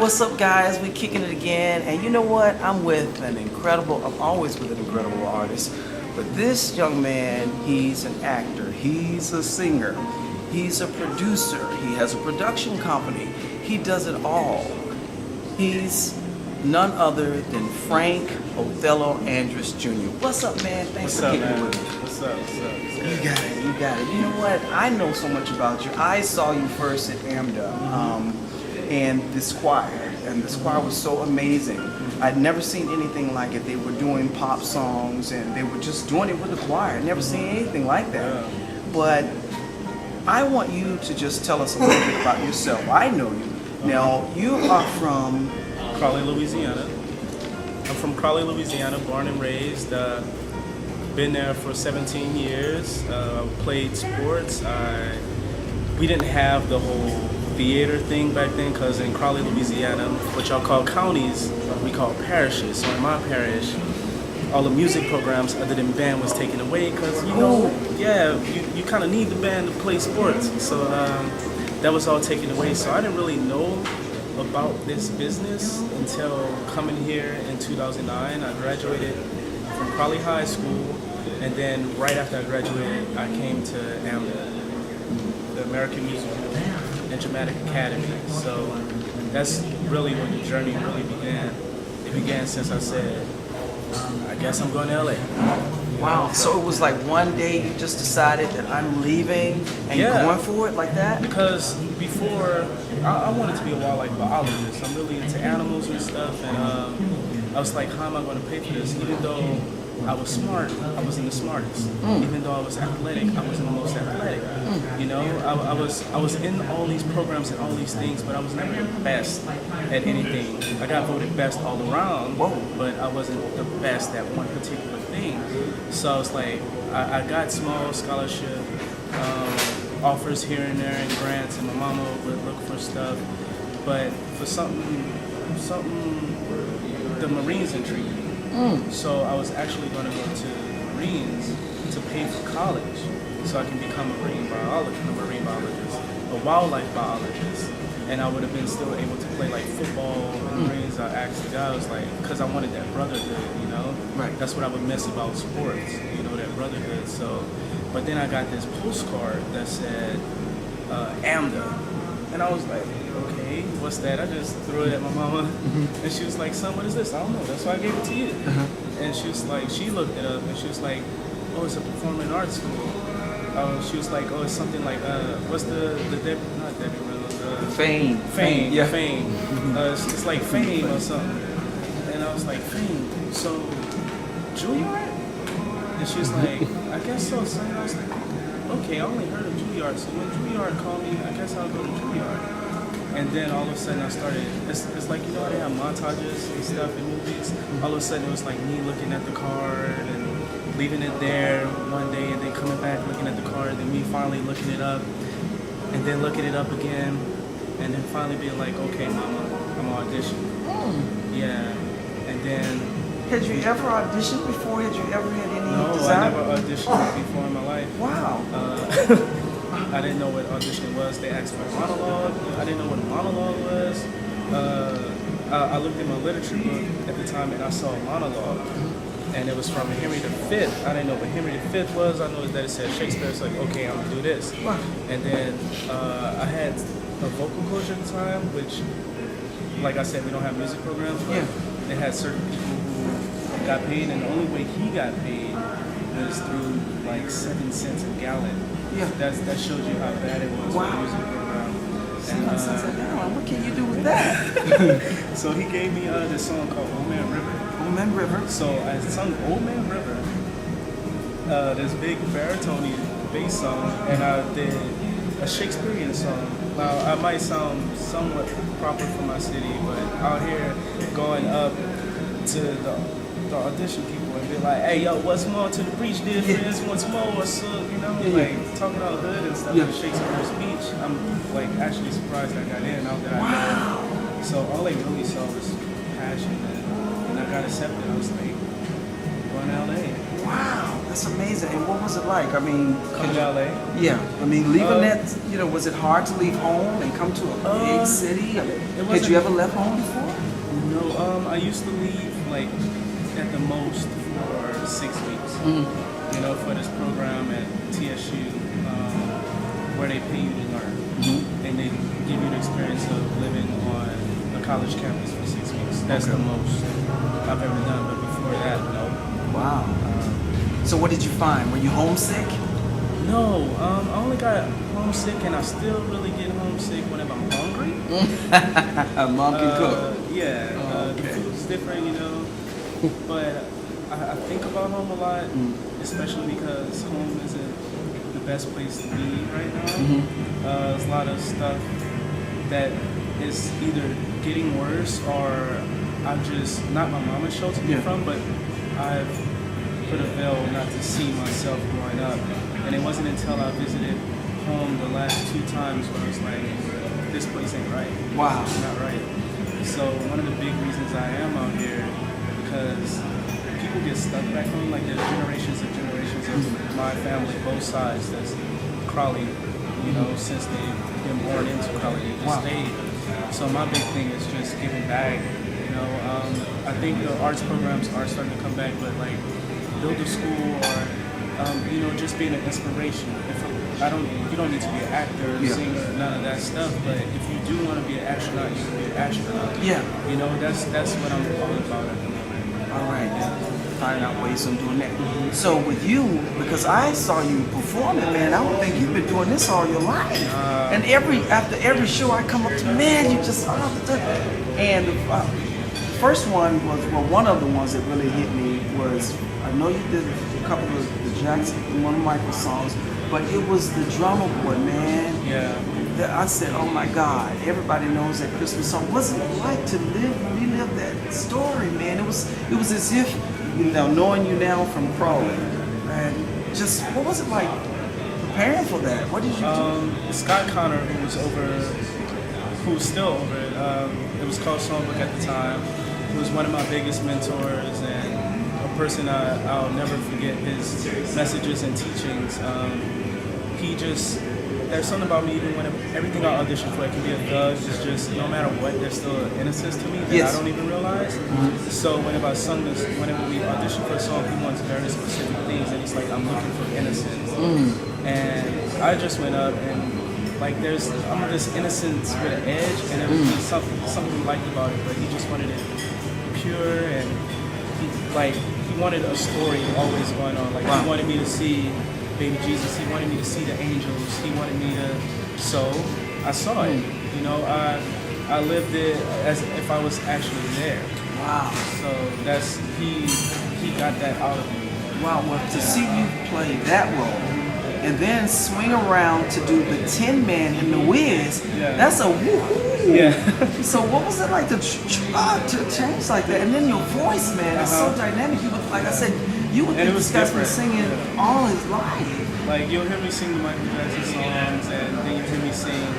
What's up, guys? We kicking it again, and you know what? I'm always with an incredible artist. But this young man, he's an actor, he's a singer, he's a producer, he has a production company, he does it all. He's none other than Frank Authello Andrus Jr. What's up, man? Thanks for kicking it with me. What's up? You got it, you got it. You know what? I know so much about you. I saw you first at AMDA and this choir, and this choir was so amazing. I'd never seen anything like it. They were doing pop songs, and they were just doing it with the choir. I'd never seen anything like that. But I want you to just tell us a little bit about yourself. I know you. Now, you are from Crawley, Louisiana. I'm from Crawley, Louisiana, born and raised. Been there for 17 years. Played sports. We didn't have the whole theater thing back then, because in Crawley, Louisiana, what y'all call counties, we call parishes. So in my parish, all the music programs other than band was taken away, because you kind of need the band to play sports. So that was all taken away. So I didn't really know about this business until coming here in 2009. I graduated from Crawley High School, and then right after I graduated, I came to AMDA, the American Musical and Dramatic Academy. So that's really when the journey really began. It began since I said, I guess I'm going to LA. Wow. So it was like one day you just decided that I'm leaving and going for it like that? Because before, I wanted to be a wildlife biologist. I'm really into animals and stuff, and I was like, how am I going to pay for this? Even though I was smart, I wasn't the smartest. Even though I was athletic, I wasn't the most athletic. You know, I was in all these programs and all these things, but I was never the best at anything. I got voted best all around, but I wasn't the best at one particular thing. So I was like, I got small scholarship offers here and there and grants, and my mama would look for stuff. But for something, the Marines intrigued me. So I was actually going to go to the Marines to pay for college, so I can become a marine biologist, a wildlife biologist, and I would have been still able to play like football in the Marines. I asked the guy, I was like, because I wanted that brotherhood, you know? Right. That's what I would miss about sports, you know, that brotherhood. So, but then I got this postcard that said AMDA. And I was like, okay, what's that? I just threw it at my mama, and she was like, son, what is this? I don't know, that's why I gave it to you. And she was like, she looked it up, and she was like, oh, it's a performing arts school. She was like, oh, it's something like, what's Fame. Fame, Yeah. Fame. It's like Fame or something. And I was like, Fame, so Juilliard? And she was like, I guess so, son. And I was like, okay, I only heard of Juilliard, so when Juilliard called me, I guess I'll go to Juilliard. And then all of a sudden I started, it's like, you know, they have montages and stuff in movies. All of a sudden it was like me looking at the card and leaving it there one day, and then coming back looking at the card, and then me finally looking it up, and then looking it up again, and then finally being like, okay, mama, I'm auditioning. Yeah, and then... Had you ever auditioned before? Had you ever had any No, I never auditioned before in my life. Wow. I didn't know what auditioning was. They asked for a monologue. I didn't know what a monologue was. I looked in my literature book at the time, and I saw a monologue, and it was from Henry V. I didn't know what Henry V was. I know that it said Shakespeare. It's like, okay, I'm gonna do this. And then I had a vocal coach at the time, which, like I said, we don't have music programs, but they had certain people who got paid, and the only way he got paid was through like 7 cents a gallon. Yeah. That shows you how bad it was for the music program. And, what can you do with that? so he gave me this song called Old Man River. Old Man River. So I sung Old Man River, this big baritone bass song, and I did a Shakespearean song. Now, I might sound somewhat proper for my city, but out here going up to the audition people and be like, hey, yo, what's more to the breach, dear friends? What's more, what's up? You know, like talking all hood and stuff in Shakespeare's speech. I'm like actually surprised I got in, now that I know. So all they really saw was passion, and I got accepted. I was like, going to LA. Wow. That's amazing. And what was it like? I mean, Coming to LA? yeah. I mean, leaving that, you know, was it hard to leave home and come to a big city? I mean, had you ever left home before? No, I used to leave like at the most for 6 weeks. You know, for this program at TSU, where they pay you to learn, and they give you the experience of living on a college campus for 6 weeks. That's the most I've ever done. But before that, no. Wow. So what did you find? Were you homesick? No, I only got homesick, and I still really get homesick whenever I'm hungry. Mom can cook. Yeah, the okay. food's different, you know. But I think about home a lot, especially because home isn't the best place to be right now. There's a lot of stuff that is either getting worse or I've just, not my mama sheltered me from, but I've put a veil not to see myself growing up. And it wasn't until I visited home the last 2 times where I was like, this place ain't right. Wow. It's not right. So one of the big reasons I am out here, because people get stuck back home. Like there's generations of my family, both sides, that's Crawley, you know, since they've been born into Crawley, they just stayed. So my big thing is just giving back. You know, I think the arts programs are starting to come back, but like build a school or you know, just being an inspiration. You don't need to be an actor, singer, none of that stuff. But if you do want to be an astronaut, you can be an astronaut. Yeah. You know, that's what I'm all about at the moment. All right. Finding out ways of doing that. So with you, because I saw you performing, man, I would think you've been doing this all your life. And after every show, I come up to, man, you just and the first one was, well, one of the ones that really hit me was, I know you did a couple of the Jackson, one of Michael's songs, but it was the Drummer Boy, man. Yeah. I said, oh my God, everybody knows that Christmas song. What's it like to relive that story, man? It was as if, you know, knowing you now from Crawley, and just, what was it like preparing for that? What did you do? Scott Connor, who was still over it, it was called Songbook at the time. He was one of my biggest mentors and a person I'll never forget his messages and teachings. There's something about me, even when everything I audition for, it can be a thug, it's just, no matter what, there's still an innocence to me that I don't even realize. So whenever we audition for a song, he wants very specific things, and he's like, I'm looking for innocence. And I just went up and, like, I'm this innocence with an edge, and there was something he liked about it, but he just wanted it pure, and he wanted a story always going on. Like, he wanted me to see baby Jesus, he wanted me to see the angels, he wanted me to, so I saw it, you know, I lived it as if I was actually there. Wow. So he got that out of me. Wow, well, to see you play that role, and then swing around to do the Tin Man in The Wiz, that's a woohoo. Yeah. So what was it like to change like that? And then your voice, man, is so dynamic. You would, like I said, you would think this guy's been singing all his life. Like, you'll hear me sing the Michael Jackson songs, and then you'll hear me sing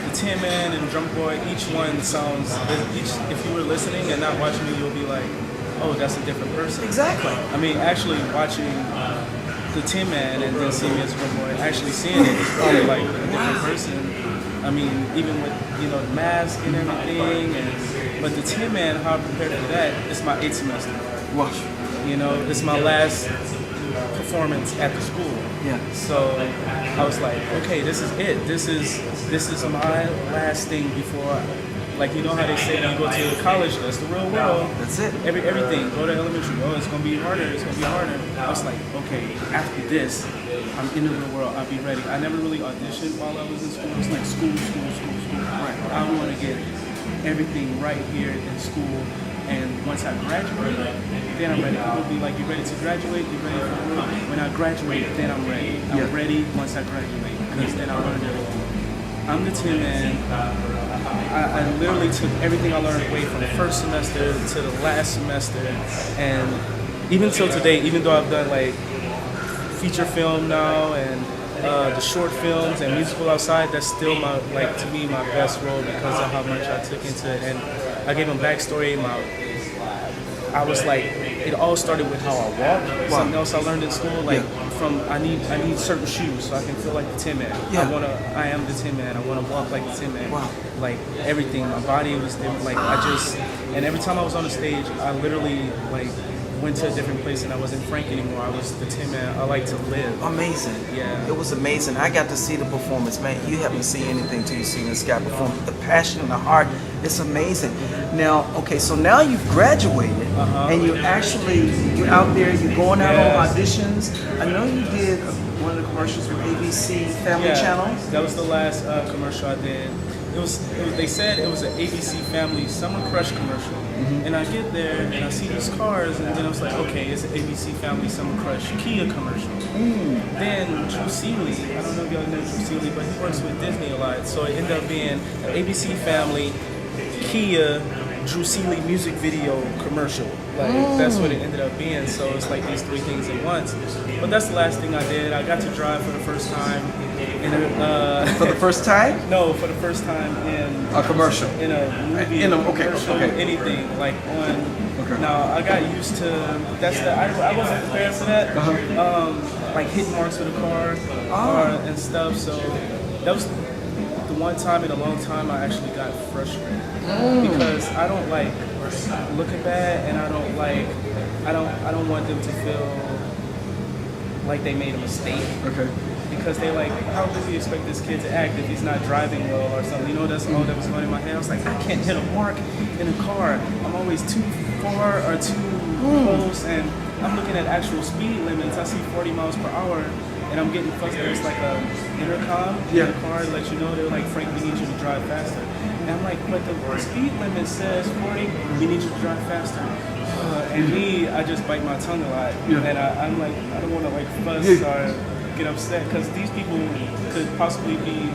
the Tin Man and Drum Boy. Each one sounds, if you were listening and not watching me, you'll be like, oh, that's a different person. Exactly. I mean, actually watching the Tin Man and then seeing me as Drum Boy, actually seeing it is probably like a different person. I mean, even with, you know, the mask and everything, but the Tin Man, how I prepared for that, it's my 8th semester. Wow. You know, it's my last performance at the school. Yeah. So I was like, okay, this is it. This is my last thing before, like, you know how they say when you go to college, that's the real world. That's it. Everything. Go to elementary. Oh, it's gonna be harder. It's gonna be harder. I was like, okay, after this, I'm in the real world. I'll be ready. I never really auditioned while I was in school. It was like school. Right. I want to get everything right here in school. And once I graduate, then I'm ready. People be like, you ready to graduate? You ready for the world? When I graduate, then I'm ready. I'm ready once I graduate, because then I learned everything. I'm the Tin Man. I literally took everything I learned away from the first semester to the last semester. And even till today, even though I've done like feature film now and the short films and musical outside, that's still my, like, to me, my best role because of how much I took into it. And I gave them backstory. I was like, it all started with how I walk. Something else I learned in school, like I need certain shoes so I can feel like the Tin Man. I am the Tin Man. I want to walk like the Tin Man. Wow. Like everything, my body was like and every time I was on the stage, I literally like went to a different place and I wasn't Frank anymore. I was the Tin Man. I like to live. Amazing. Yeah. It was amazing. I got to see the performance, man. You haven't seen anything till you see this guy perform. The passion and the heart, it's amazing. Now, okay, so now you've graduated and you're out there, you're going out on auditions. I know you did one of the commercials with ABC Family Channel. That was the last commercial I did. They said it was an ABC Family Summer Crush commercial. And I get there and I see these cars and then I was like, okay, it's an ABC Family Summer Crush Kia commercial. Then Drew Seeley, I don't know if y'all know Drew Seeley, but he works with Disney a lot. So it ended up being an ABC Family, Kia, Drew Seeley music video commercial. Like that's what it ended up being. So it's like these three things at once. But that's the last thing I did. I got to drive for the first time. For the first time? No, for the first time in a commercial. In a movie, commercial, anything like on. Now I got used to I wasn't prepared for that. Like hitting marks with a car and stuff. So that was the one time in a long time I actually got frustrated because I don't like looking bad and I don't want them to feel like they made a mistake. Because they like, how does he expect this kid to act if he's not driving well or something? You know, that's all that was going in my head. I was like, I can't hit a mark in a car. I'm always too far or too close, and I'm looking at actual speed limits. I see 40 miles per hour, and I'm getting fussed. There's like a intercom in the car to let you know, they're like, Frank, we need you to drive faster. And I'm like, but the speed limit says 40, we need you to drive faster. And me, I just bite my tongue a lot, and I'm like, I don't want to like fuss or get upset because these people could possibly be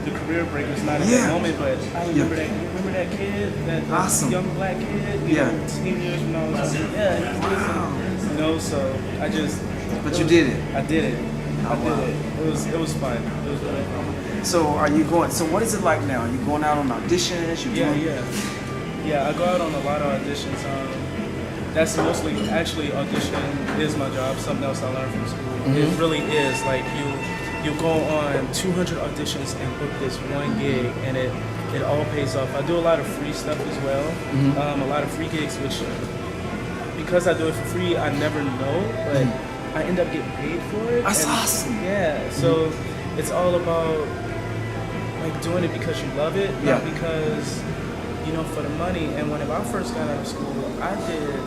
the career breakers, not at that moment. But I remember that kid, that young black kid, you know, 10 years when I was like, he's you know. So I just. But you did it. I did it. I did it. It was fun. It was really fun. So are you going? So what is it like now? Are you going out on auditions? Yeah. I go out on a lot of auditions. That's mostly, actually, audition is my job, something else I learned from school. It really is, like, you go on 200 auditions and book this one gig, and it all pays off. I do a lot of free stuff as well, a lot of free gigs, which, because I do it for free, I never know, but I end up getting paid for it. That's awesome. Yeah, so it's all about, like, doing it because you love it, not because, you know, for the money. And when I first got out of school, I did,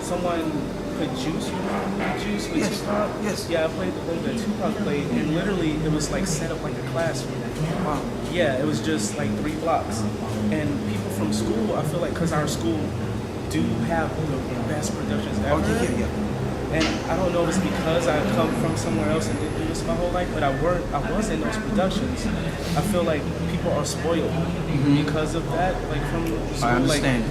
someone put Juice, you know, Juice with Tupac? Yes. Yeah, I played the role that Tupac played, and literally it was like set up like a classroom. Wow. Yeah, it was just like 3 blocks. And people from school, I feel like, because our school do have the best productions ever. And I don't know if it's because I come from somewhere else and did do this my whole life, but I was in those productions. I feel like people are spoiled because of that. Like from school, I understand.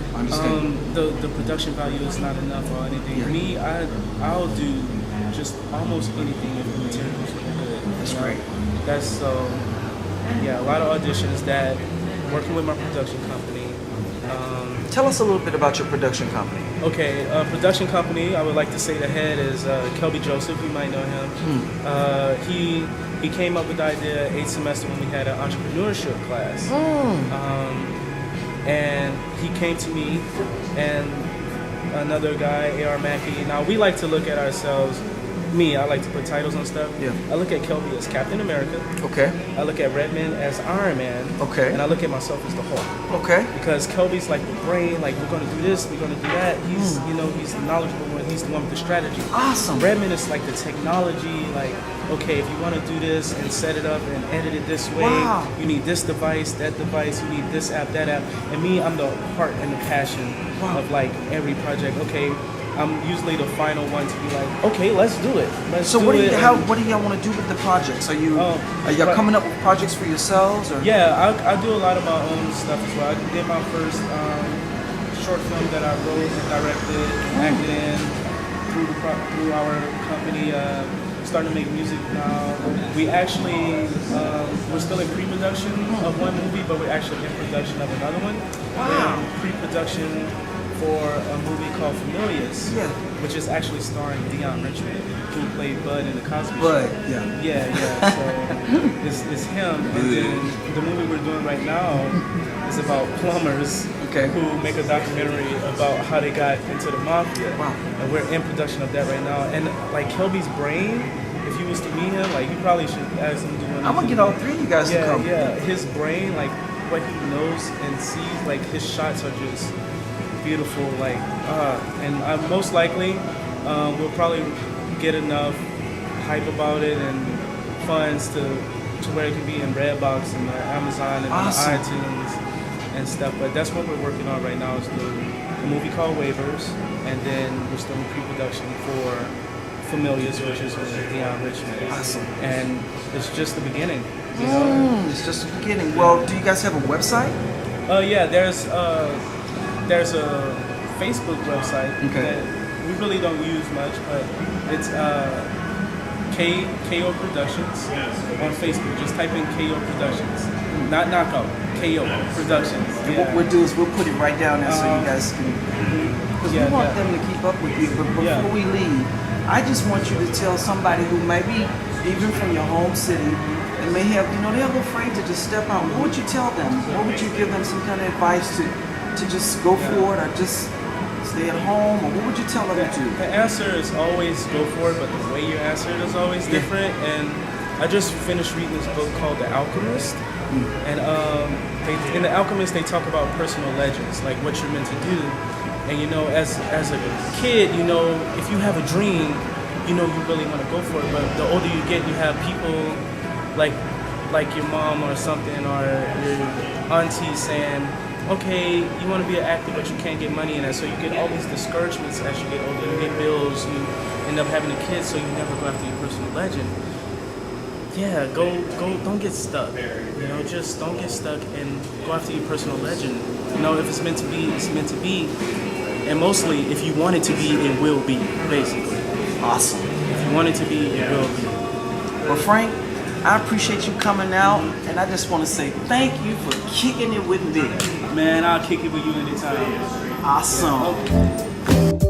The production value is not enough or anything. Me, I'll do just almost anything if the material is good. That's great. That's so. Yeah, a lot of auditions. That working with my production company. Tell us a little bit about your production company. Okay, production company, I would like to say the head is Kelby Joseph, you might know him. He came up with the idea 8th semester when we had an entrepreneurship class. And he came to me and another guy, A.R. Mackey. Now, we like to look at ourselves, I like to put titles on stuff. I look at Kelby as Captain America. Okay. I look at Redman as Iron Man. Okay. And I look at myself as the Hulk. Okay. Because Kelby's like the brain, like we're gonna do this, we're gonna do that. He's he's the knowledgeable one, he's the one with the strategy. Awesome. Redman is like the technology, like, okay, if you wanna do this and set it up and edit it this way, you need this device, that device, you need this app, that app. And me, I'm the heart and the passion of like every project. Okay. I'm usually the final one to be like, okay, let's do it. So what do y'all want to do with the projects? Are y'all coming up with projects for yourselves? Or? Yeah, I do a lot of my own stuff as well. I did my first short film that I wrote and directed and acted in through our company. Starting to make music now. We actually, we're still in pre-production of one movie, but we're actually in production of another one. Wow. We're in pre-production for a movie called Familius, Yeah. which is actually starring Dion Richmond, who played Bud in the Cosby Bud, Show. yeah. Yeah. So it's him, and then the movie we're doing right now is about plumbers who make a documentary about how they got into the mafia. Wow. And we're in production of that right now. And like Kelby's brain, if you was to meet him, like you probably should ask him to do one. I'm gonna get all three of you guys to come. Yeah, his brain, like what he knows and sees, like his shots are just beautiful. Like, and most likely we'll probably get enough hype about it and funds to where it can be in Redbox and Amazon and Awesome. iTunes and stuff. But that's what we're working on right now is the movie called Waivers, and then we're still in pre-production for Familius, which is with Dion Richmond. Awesome. And it's just the beginning. You know? It's just the beginning. Well, do you guys have a website? Yeah, there's a Facebook website that we really don't use much, but it's KO Productions on Facebook. Just type in KO Productions, not Knockout, KO Productions. And what we'll do is we'll put it right down there so you guys can, because we want them to keep up with you. But before we leave, I just want you to tell somebody who maybe even from your home city and may have, they're a little afraid to just step out. What would you tell them? What would you give them some kind of advice to just go for it or just stay at home? Or what would you tell them to do? The answer is always go for it, but the way you answer it is always different. And I just finished reading this book called The Alchemist. And in The Alchemist, they talk about personal legends, like what you're meant to do. And as a kid, if you have a dream, you really want to go for it. But the older you get, you have people like your mom or something, or your auntie saying, okay, you want to be an actor, but you can't get money in that. So you get all these discouragements as you get older. You get bills, you end up having a kid, so you never go after your personal legend. Yeah, go, don't get stuck. Just don't get stuck and go after your personal legend. If it's meant to be, it's meant to be. And mostly, if you want it to be, it will be, basically. Awesome. If you want it to be, it will be. Well, Frank, I appreciate you coming out, and I just want to say thank you for kicking it with me. Man, I'll kick it with you anytime. Awesome.